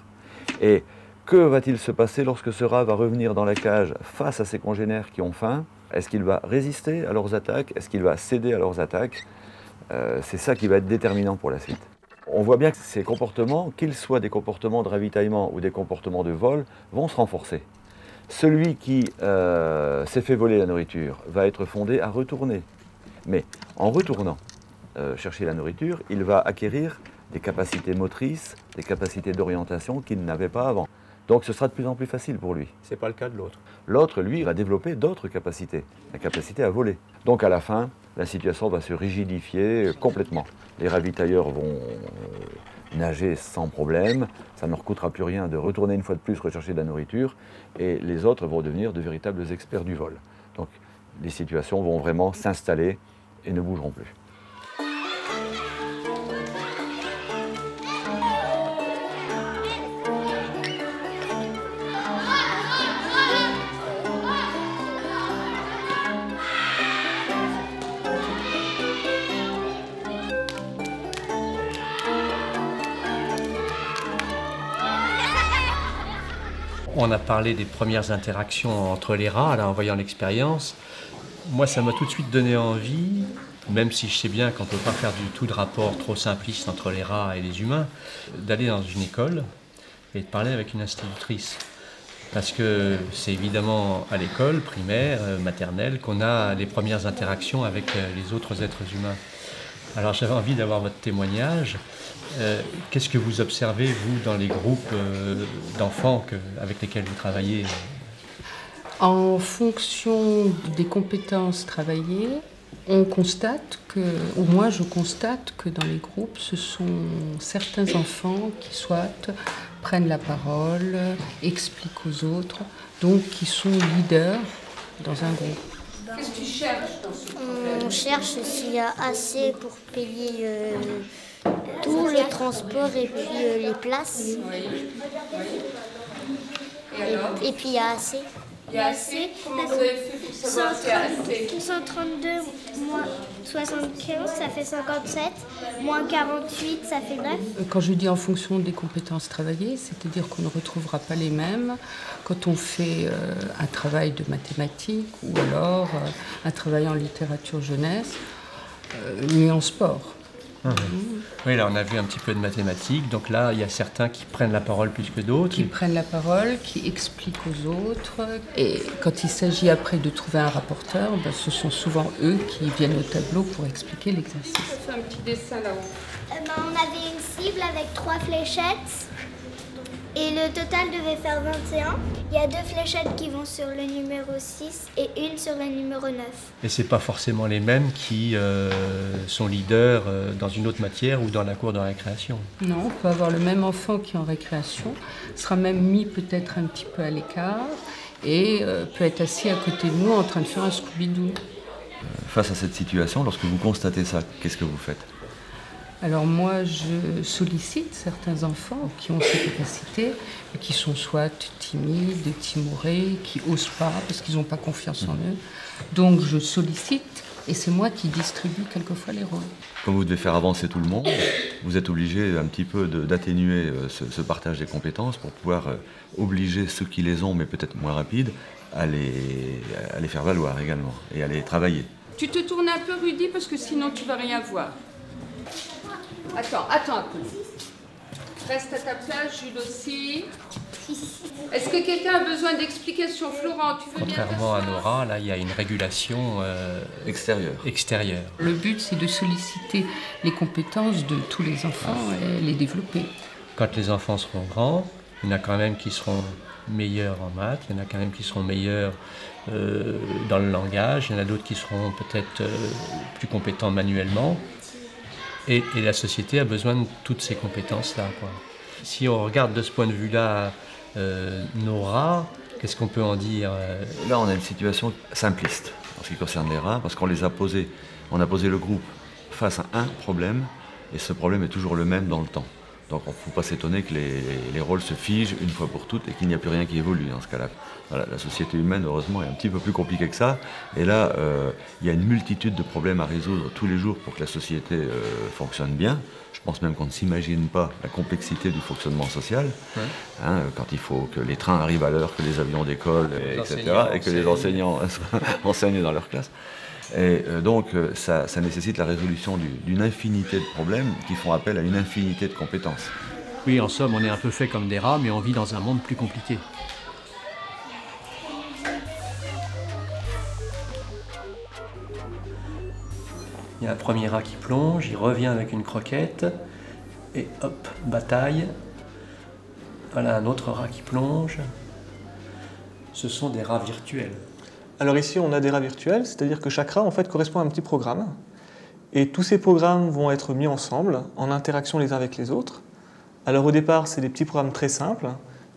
Speaker 2: Et que va-t-il se passer lorsque ce rat va revenir dans la cage face à ses congénères qui ont faim? Est-ce qu'il va résister à leurs attaques? Est-ce qu'il va céder à leurs attaques? C'est ça qui va être déterminant pour la suite. On voit bien que ces comportements, qu'ils soient des comportements de ravitaillement ou des comportements de vol, vont se renforcer. Celui qui s'est fait voler la nourriture va être fondé à retourner. Mais en retournant chercher la nourriture, il va acquérir des capacités motrices, des capacités d'orientation qu'il n'avait pas avant. Donc ce sera de plus en plus facile pour lui.
Speaker 1: Ce n'est pas le cas de l'autre.
Speaker 2: L'autre, lui, va développer d'autres capacités, la capacité à voler. Donc à la fin, la situation va se rigidifier complètement. Les ravitailleurs vont nager sans problème, ça ne leur coûtera plus rien de retourner une fois de plus rechercher de la nourriture, et les autres vont devenir de véritables experts du vol. Donc les situations vont vraiment s'installer et ne bougeront plus.
Speaker 1: On a parlé des premières interactions entre les rats, là, en voyant l'expérience. Moi, ça m'a tout de suite donné envie, même si je sais bien qu'on ne peut pas faire du tout de rapport trop simpliste entre les rats et les humains, d'aller dans une école et de parler avec une institutrice. Parce que c'est évidemment à l'école primaire, maternelle, qu'on a les premières interactions avec les autres êtres humains. Alors j'avais envie d'avoir votre témoignage. Qu'est-ce que vous observez, vous, dans les groupes d'enfants avec lesquels vous travaillez?
Speaker 8: En fonction des compétences travaillées, on constate que, ou moi je constate que dans les groupes, ce sont certains enfants qui soit prennent la parole, expliquent aux autres, donc qui sont leaders dans un groupe.
Speaker 9: Qu'est-ce que tu cherches dans ce problème? On cherche s'il y a assez pour payer tout le transport et puis les places. Et puis il y a assez.
Speaker 5: Il y a assez? Comment vous avez fait pour savoir qu'il y a assez?
Speaker 9: 132 moins 75, ça fait 57. Moins 48, ça fait 9.
Speaker 8: Quand je dis en fonction des compétences travaillées, c'est-à-dire qu'on ne retrouvera pas les mêmes quand on fait un travail de mathématiques ou alors un travail en littérature jeunesse. ni en sport.
Speaker 1: Oui, là on a vu un petit peu de mathématiques, donc là il y a certains qui prennent la parole plus que d'autres.
Speaker 8: Qui prennent la parole, qui expliquent aux autres. Et quand il s'agit après de trouver un rapporteur, ben, ce sont souvent eux qui viennent au tableau pour expliquer l'exercice.
Speaker 7: Je fais un petit dessin là-haut.
Speaker 9: On avait une cible avec 3 fléchettes et le total devait faire 21. Il y a 2 fléchettes qui vont sur le numéro 6 et une sur le numéro 9.
Speaker 1: Et c'est pas forcément les mêmes qui sont leaders dans une autre matière ou dans la cour de récréation.
Speaker 8: Non, on peut avoir le même enfant qui est en récréation, sera même mis peut-être un petit peu à l'écart et peut être assis à côté de nous en train de faire un Scooby-Doo.
Speaker 2: Face à cette situation, lorsque vous constatez ça, qu'est-ce que vous faites?
Speaker 8: Alors moi, je sollicite certains enfants qui ont ces capacités, et qui sont soit timides, timorés, qui n'osent pas parce qu'ils n'ont pas confiance en eux. Donc je sollicite et c'est moi qui distribue quelquefois les rôles.
Speaker 2: Comme vous devez faire avancer tout le monde, vous êtes obligé un petit peu d'atténuer ce partage des compétences pour pouvoir obliger ceux qui les ont, mais peut-être moins rapides, à les faire valoir également et à les travailler.
Speaker 8: Tu te tournes un peu, Rudy, parce que sinon tu ne vas rien voir. Attends un peu. Reste à ta place, Jules aussi. Est-ce que quelqu'un a besoin d'explications? Florent, tu veux bien faire ça?
Speaker 1: Contrairement à Nora, là il y a une régulation extérieure.
Speaker 8: Le but, c'est de solliciter les compétences de tous les enfants et les développer.
Speaker 1: Quand les enfants seront grands, il y en a quand même qui seront meilleurs en maths, il y en a quand même qui seront meilleurs dans le langage, il y en a d'autres qui seront peut-être plus compétents manuellement. Et la société a besoin de toutes ces compétences-là, quoi. Si on regarde de ce point de vue-là nos rats, qu'est-ce qu'on peut en dire?
Speaker 2: Là, on a une situation simpliste en ce qui concerne les rats, parce qu'on a posé le groupe face à un problème, et ce problème est toujours le même dans le temps. Donc il ne faut pas s'étonner que les rôles se figent une fois pour toutes et qu'il n'y a plus rien qui évolue dans ce cas-là. Voilà, la société humaine, heureusement, est un petit peu plus compliquée que ça. Et là, il y a une multitude de problèmes à résoudre tous les jours pour que la société fonctionne bien. Je pense même qu'on ne s'imagine pas la complexité du fonctionnement social. Ouais. Hein, quand il faut que les trains arrivent à l'heure, que les avions décollent, etc. Et que les enseignants enseignent dans leur classe. Et donc, ça nécessite la résolution d'une infinité de problèmes qui font appel à une infinité de compétences.
Speaker 1: Oui, en somme, on est un peu fait comme des rats, mais on vit dans un monde plus compliqué. Il y a un premier rat qui plonge, il revient avec une croquette, et hop, bataille. Voilà un autre rat qui plonge. Ce sont des rats virtuels.
Speaker 10: Alors ici, on a des rats virtuels, c'est-à-dire que chaque rat en fait, correspond à un petit programme. Et tous ces programmes vont être mis ensemble, en interaction les uns avec les autres. Alors au départ, c'est des petits programmes très simples,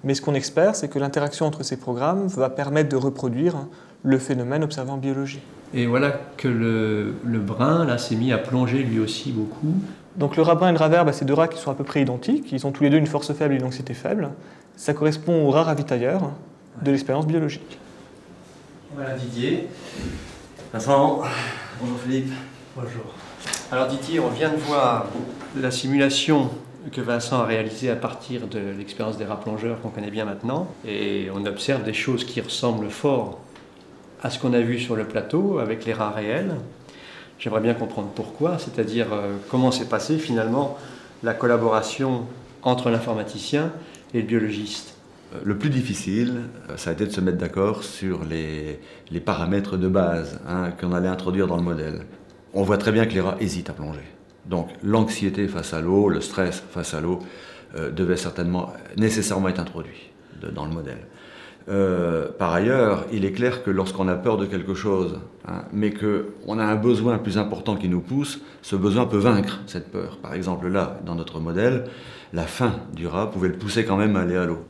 Speaker 10: mais ce qu'on espère, c'est que l'interaction entre ces programmes va permettre de reproduire le phénomène observé en biologie.
Speaker 1: Et voilà que le brun, là, s'est mis à plonger lui aussi beaucoup.
Speaker 10: Donc le rat brun et le rat vert, c'est deux rats qui sont à peu près identiques. Ils ont tous les deux une force faible et une anxiété faible. Ça correspond aux rats ravitailleurs de l'expérience biologique.
Speaker 1: Voilà Didier.
Speaker 2: Vincent. Bonjour Philippe.
Speaker 1: Bonjour. Alors Didier, on vient de voir la simulation que Vincent a réalisée à partir de l'expérience des rats plongeurs qu'on connaît bien maintenant. Et on observe des choses qui ressemblent fort à ce qu'on a vu sur le plateau avec les rats réels. J'aimerais bien comprendre pourquoi, c'est-à-dire comment s'est passée finalement la collaboration entre l'informaticien et le biologiste.
Speaker 2: Le plus difficile, ça a été de se mettre d'accord sur les paramètres de base qu'on allait introduire dans le modèle. On voit très bien que les rats hésitent à plonger. Donc l'anxiété face à l'eau, le stress face à l'eau devait nécessairement être introduit dans le modèle. Par ailleurs, il est clair que lorsqu'on a peur de quelque chose, mais qu'on a un besoin plus important qui nous pousse, ce besoin peut vaincre cette peur. Par exemple là, dans notre modèle, la faim du rat pouvait le pousser quand même à aller à l'eau.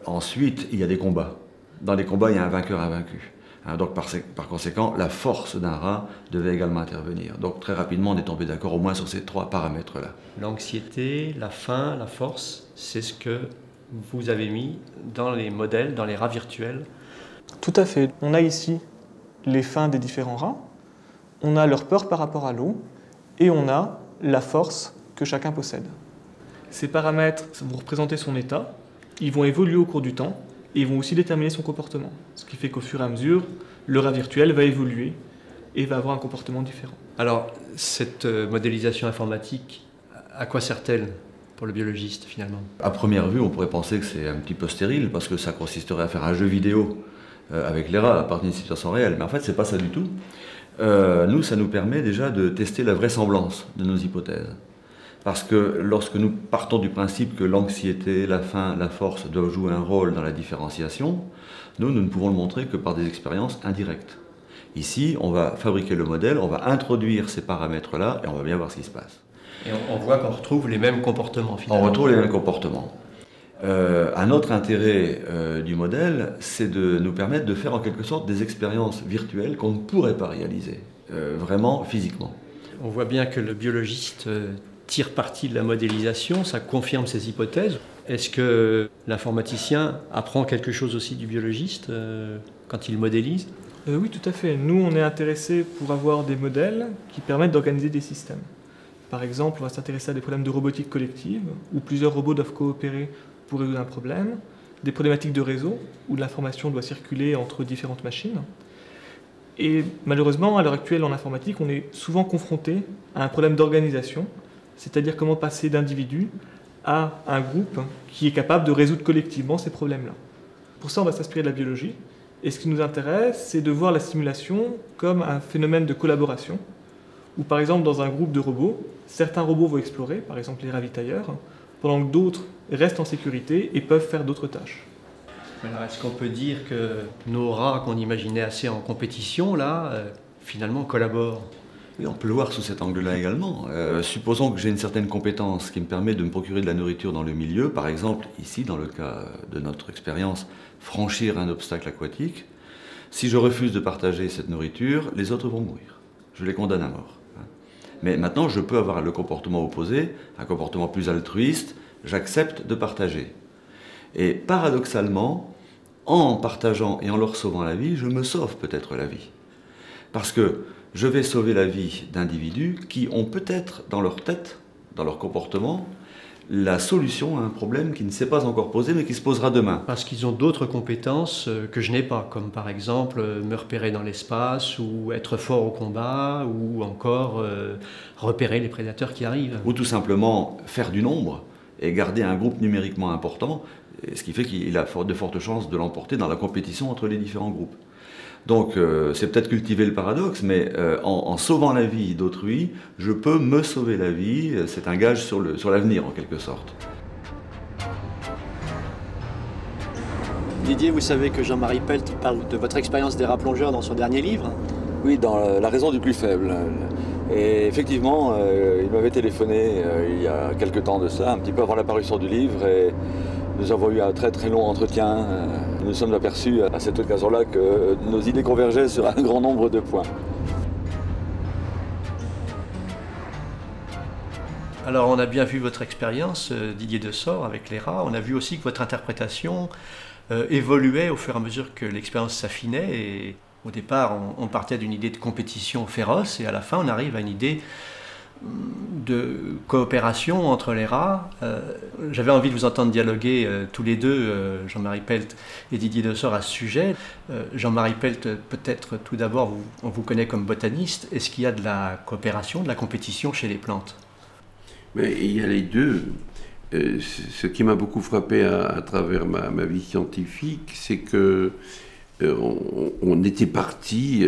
Speaker 2: Ensuite, il y a des combats. Dans les combats, il y a un vainqueur invaincu. Donc par conséquent, la force d'un rat devait également intervenir. Donc très rapidement, on est tombé d'accord au moins sur ces trois paramètres-là.
Speaker 1: L'anxiété, la faim, la force, c'est ce que vous avez mis dans les modèles, dans les rats virtuels.
Speaker 10: Tout à fait. On a ici les fins des différents rats, on a leur peur par rapport à l'eau, et on a la force que chacun possède. Ces paramètres vont représenter son état, ils vont évoluer au cours du temps, et ils vont aussi déterminer son comportement. Ce qui fait qu'au fur et à mesure, le rat virtuel va évoluer et va avoir un comportement différent.
Speaker 1: Alors, cette modélisation informatique, à quoi sert-elle pour le biologiste finalement?
Speaker 2: À première vue, on pourrait penser que c'est un petit peu stérile parce que ça consisterait à faire un jeu vidéo avec les rats à partir d'une situation réelle. Mais en fait, c'est pas ça du tout. Nous, ça nous permet déjà de tester la vraisemblance de nos hypothèses. Parce que lorsque nous partons du principe que l'anxiété, la faim, la force doivent jouer un rôle dans la différenciation, nous ne pouvons le montrer que par des expériences indirectes. Ici, on va fabriquer le modèle, on va introduire ces paramètres-là et on va bien voir ce qui se passe.
Speaker 1: Et on voit qu'on retrouve les mêmes comportements finalement.
Speaker 2: On retrouve les mêmes comportements. Un autre intérêt du modèle, c'est de nous permettre de faire en quelque sorte des expériences virtuelles qu'on ne pourrait pas réaliser, vraiment physiquement.
Speaker 1: On voit bien que le biologiste tire parti de la modélisation, ça confirme ses hypothèses. Est-ce que l'informaticien apprend quelque chose aussi du biologiste quand il modélise?
Speaker 10: Oui, tout à fait. Nous, on est intéressés pour avoir des modèles qui permettent d'organiser des systèmes. Par exemple, on va s'intéresser à des problèmes de robotique collective, où plusieurs robots doivent coopérer pour résoudre un problème, des problématiques de réseau, où l'information doit circuler entre différentes machines. Et malheureusement, à l'heure actuelle, en informatique, on est souvent confronté à un problème d'organisation, c'est-à-dire comment passer d'individus à un groupe qui est capable de résoudre collectivement ces problèmes-là. Pour ça, on va s'inspirer de la biologie. Et ce qui nous intéresse, c'est de voir la simulation comme un phénomène de collaboration, où par exemple, dans un groupe de robots, certains robots vont explorer, par exemple les ravitailleurs, pendant que d'autres restent en sécurité et peuvent faire d'autres tâches.
Speaker 1: Alors, est-ce qu'on peut dire que nos rats qu'on imaginait assez en compétition, là, finalement collaborent?
Speaker 2: Oui, on peut le voir sous cet angle-là également. Supposons que j'ai une certaine compétence qui me permet de me procurer de la nourriture dans le milieu, par exemple, ici, dans le cas de notre expérience, franchir un obstacle aquatique. Si je refuse de partager cette nourriture, les autres vont mourir. Je les condamne à mort. Mais maintenant, je peux avoir le comportement opposé, un comportement plus altruiste, j'accepte de partager. Et paradoxalement, en partageant et en leur sauvant la vie, je me sauve peut-être la vie. Parce que je vais sauver la vie d'individus qui ont peut-être dans leur tête, dans leur comportement, la solution à un problème qui ne s'est pas encore posé, mais qui se posera demain.
Speaker 1: Parce qu'ils ont d'autres compétences que je n'ai pas, comme par exemple me repérer dans l'espace, ou être fort au combat, ou encore repérer les prédateurs qui arrivent.
Speaker 2: Ou tout simplement faire du nombre et garder un groupe numériquement important, ce qui fait qu'il a de fortes chances de l'emporter dans la compétition entre les différents groupes. Donc c'est peut-être cultiver le paradoxe, mais en sauvant la vie d'autrui, je peux me sauver la vie, c'est un gage sur l'avenir en quelque sorte.
Speaker 11: Didier, vous savez que Jean-Marie Pelt parle de votre expérience des rats plongeurs dans son dernier livre?
Speaker 2: Oui, dans La raison du plus faible. Et effectivement, il m'avait téléphoné il y a quelque temps de ça, un petit peu avant la parution du livre, et nous avons eu un très très long entretien. Nous nous sommes aperçus à cette occasion-là que nos idées convergeaient sur un grand nombre de points.
Speaker 1: Alors on a bien vu votre expérience, Didier Dessort, avec les rats. On a vu aussi que votre interprétation évoluait au fur et à mesure que l'expérience s'affinait. Et au départ, on partait d'une idée de compétition féroce et à la fin, on arrive à une idée de coopération entre les rats. J'avais envie de vous entendre dialoguer tous les deux, Jean-Marie Pelt et Didier Dessort, à ce sujet. Jean-Marie Pelt, peut-être tout d'abord, on vous connaît comme botaniste. Est-ce qu'il y a de la coopération, de la compétition chez les plantes?
Speaker 12: Mais il y a les deux. Ce qui m'a beaucoup frappé à travers ma vie scientifique, c'est que on était parti,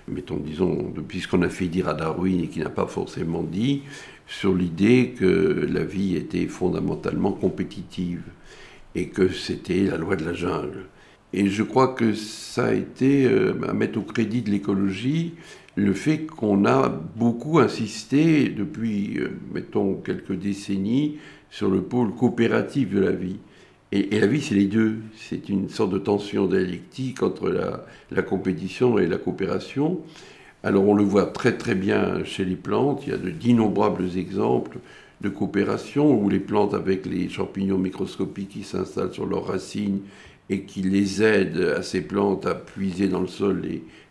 Speaker 12: disons, depuis ce qu'on a fait dire à Darwin et qui n'a pas forcément dit, sur l'idée que la vie était fondamentalement compétitive et que c'était la loi de la jungle. Et je crois que ça a été à mettre au crédit de l'écologie le fait qu'on a beaucoup insisté depuis, quelques décennies, sur le pôle coopératif de la vie. Et la vie, c'est les deux. C'est une sorte de tension dialectique entre la compétition et la coopération. Alors on le voit très très bien chez les plantes. Il y a d'innombrables exemples de coopération où les plantes, avec les champignons microscopiques qui s'installent sur leurs racines et qui les aident à ces plantes à puiser dans le sol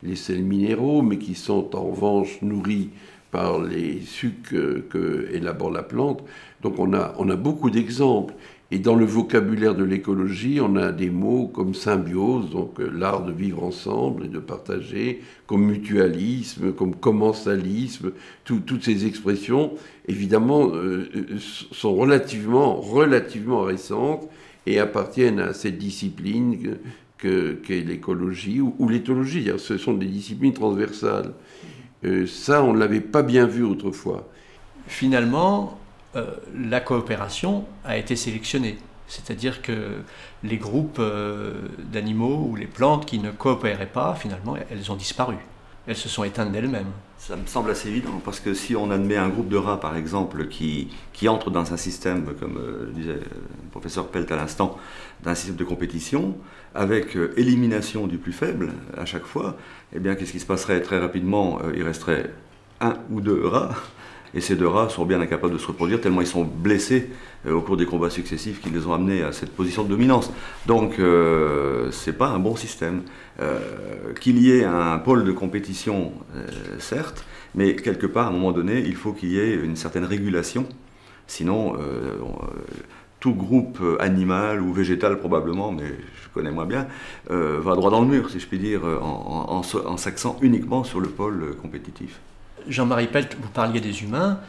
Speaker 12: les sels minéraux, mais qui sont en revanche nourris par les sucs que élabore la plante. Donc on a beaucoup d'exemples. Et dans le vocabulaire de l'écologie, on a des mots comme symbiose, donc l'art de vivre ensemble et de partager, comme mutualisme, comme commensalisme. Toutes ces expressions, évidemment, sont relativement récentes et appartiennent à cette discipline qu'est l'écologie ou l'éthologie. Ce sont des disciplines transversales. Ça, on ne l'avait pas bien vu autrefois.
Speaker 1: Finalement, la coopération a été sélectionnée. C'est-à-dire que les groupes d'animaux ou les plantes qui ne coopéraient pas, finalement, elles ont disparu. Elles se sont éteintes d'elles-mêmes.
Speaker 2: Ça me semble assez évident, parce que si on admet un groupe de rats, par exemple, qui entre dans un système, comme disait le professeur Pelt à l'instant, d'un système de compétition, avec élimination du plus faible à chaque fois, eh bien, qu'est-ce qui se passerait très rapidement? Il resterait 1 ou 2 rats, et ces 2 rats sont bien incapables de se reproduire, tellement ils sont blessés au cours des combats successifs qui les ont amenés à cette position de dominance. Donc, c'est pas un bon système. Qu'il y ait un pôle de compétition, certes, mais quelque part, à un moment donné, il faut qu'il y ait une certaine régulation. Sinon, tout groupe animal ou végétal probablement, mais je connais moins bien, va droit dans le mur, si je puis dire, en s'axant uniquement sur le pôle compétitif.
Speaker 1: Jean-Marie Pelt, vous parliez des humains.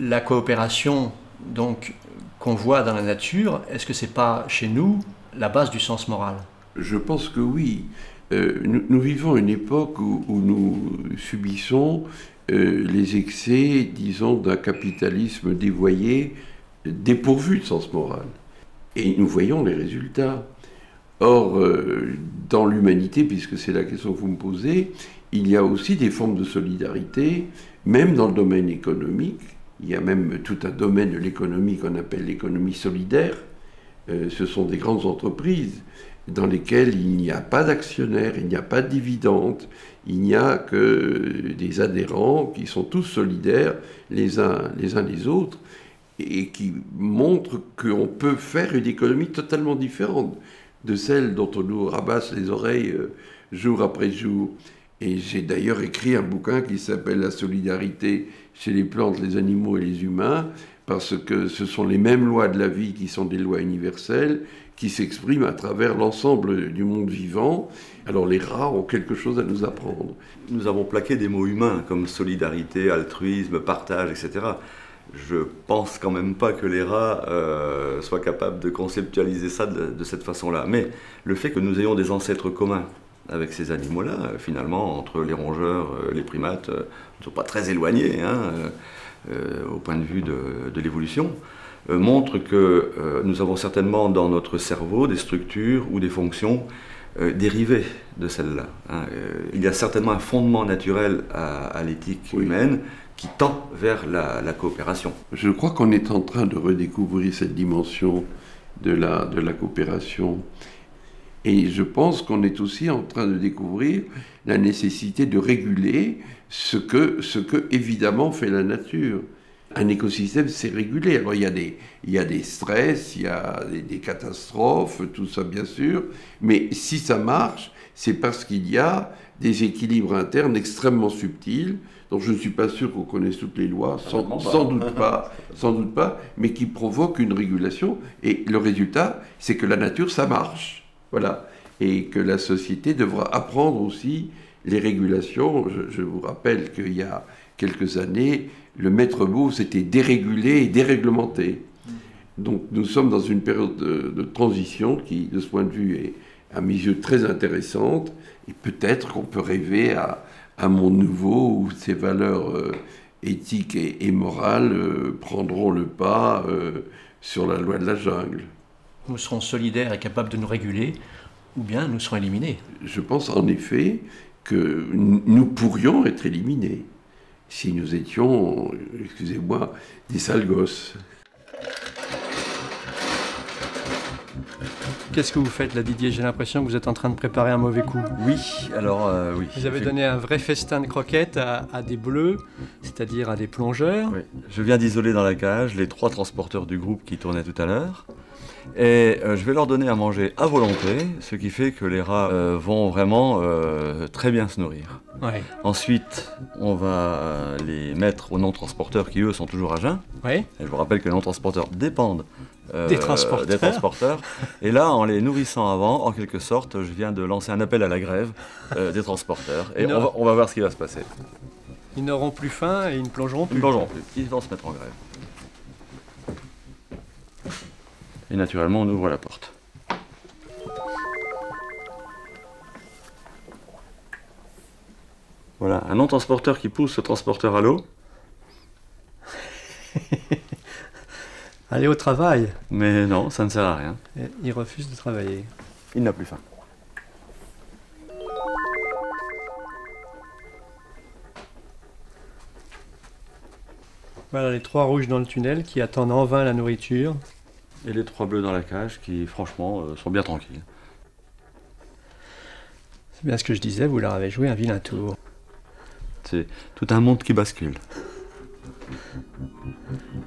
Speaker 1: La coopération donc qu'on voit dans la nature, est-ce que c'est pas chez nous la base du sens moral?
Speaker 12: Je pense que oui. Nous vivons une époque où nous subissons les excès, disons, d'un capitalisme dévoyé, dépourvu de sens moral. Et nous voyons les résultats. Or, dans l'humanité, puisque c'est la question que vous me posez, il y a aussi des formes de solidarité, même dans le domaine économique. Il y a même tout un domaine de l'économie qu'on appelle l'économie solidaire. Ce sont des grandes entreprises dans lesquelles il n'y a pas d'actionnaires, il n'y a pas de dividendes, il n'y a que des adhérents qui sont tous solidaires les uns les autres et qui montrent qu'on peut faire une économie totalement différente de celle dont on nous rabasse les oreilles jour après jour. Et j'ai d'ailleurs écrit un bouquin qui s'appelle « La solidarité chez les plantes, les animaux et les humains », parce que ce sont les mêmes lois de la vie qui sont des lois universelles, qui s'expriment à travers l'ensemble du monde vivant. Alors les rats ont quelque chose à nous apprendre.
Speaker 2: Nous avons plaqué des mots humains comme solidarité, altruisme, partage, etc. Je pense quand même pas que les rats soient capables de conceptualiser ça de cette façon-là. Mais le fait que nous ayons des ancêtres communs avec ces animaux-là, finalement, entre les rongeurs, les primates, ne sont pas très éloignés au point de vue de l'évolution, montre que nous avons certainement dans notre cerveau des structures ou des fonctions dérivées de celles-là. Il y a certainement un fondement naturel à l'éthique humaine qui tend vers la coopération.
Speaker 12: Je crois qu'on est en train de redécouvrir cette dimension de la coopération. Et je pense qu'on est aussi en train de découvrir la nécessité de réguler ce que évidemment fait la nature. Un écosystème, c'est régulé. Alors il y a des stress, il y a des catastrophes, tout ça bien sûr. Mais si ça marche, c'est parce qu'il y a des équilibres internes extrêmement subtils, dont je ne suis pas sûr qu'on connaisse toutes les lois, sans doute pas, mais qui provoquent une régulation. Et le résultat, c'est que la nature, ça marche. Voilà. Et que la société devra apprendre aussi les régulations. Je vous rappelle qu'il y a quelques années, le maître mot, c'était déréguler et déréglementer. Donc nous sommes dans une période de transition qui, de ce point de vue, est à mes yeux très intéressante. Et peut-être qu'on peut rêver à un monde nouveau où ces valeurs éthiques et morales prendront le pas sur la loi de la jungle.
Speaker 1: Nous serons solidaires et capables de nous réguler, ou bien nous serons éliminés.
Speaker 12: Je pense en effet que nous pourrions être éliminés si nous étions, excusez-moi, des sales gosses.
Speaker 1: Qu'est-ce que vous faites là, Didier? J'ai l'impression que vous êtes en train de préparer un mauvais coup.
Speaker 2: Oui, alors oui.
Speaker 1: Vous avez donné un vrai festin de croquettes à des bleus, c'est-à-dire à des plongeurs.
Speaker 2: Oui. Je viens d'isoler dans la cage les 3 transporteurs du groupe qui tournaient tout à l'heure. Et je vais leur donner à manger à volonté, ce qui fait que les rats vont vraiment très bien se nourrir.
Speaker 1: Ouais.
Speaker 2: Ensuite, on va les mettre aux non-transporteurs qui, eux, sont toujours à jeun.
Speaker 1: Ouais.
Speaker 2: Et je vous rappelle que les non-transporteurs dépendent
Speaker 1: Des transporteurs.
Speaker 2: Et là, en les nourrissant avant, en quelque sorte, je viens de lancer un appel à la grève des transporteurs. Et on va voir ce qui va se passer.
Speaker 1: Ils n'auront plus faim et ils ne plongeront plus.
Speaker 2: Ils ne plongeront plus. Ils vont se mettre en grève. Et naturellement, on ouvre la porte. Voilà, un non-transporteur qui pousse ce transporteur à l'eau.
Speaker 1: Aller au travail.
Speaker 2: Mais non, ça ne sert à rien.
Speaker 1: Et il refuse de travailler.
Speaker 2: Il n'a plus faim.
Speaker 1: Voilà les 3 rouges dans le tunnel qui attendent en vain la nourriture.
Speaker 2: Et les 3 bleus dans la cage qui, franchement, sont bien tranquilles.
Speaker 1: C'est bien ce que je disais, vous leur avez joué un vilain tour.
Speaker 2: C'est tout un monde qui bascule.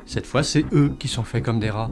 Speaker 1: Cette fois, c'est eux qui sont faits comme des rats.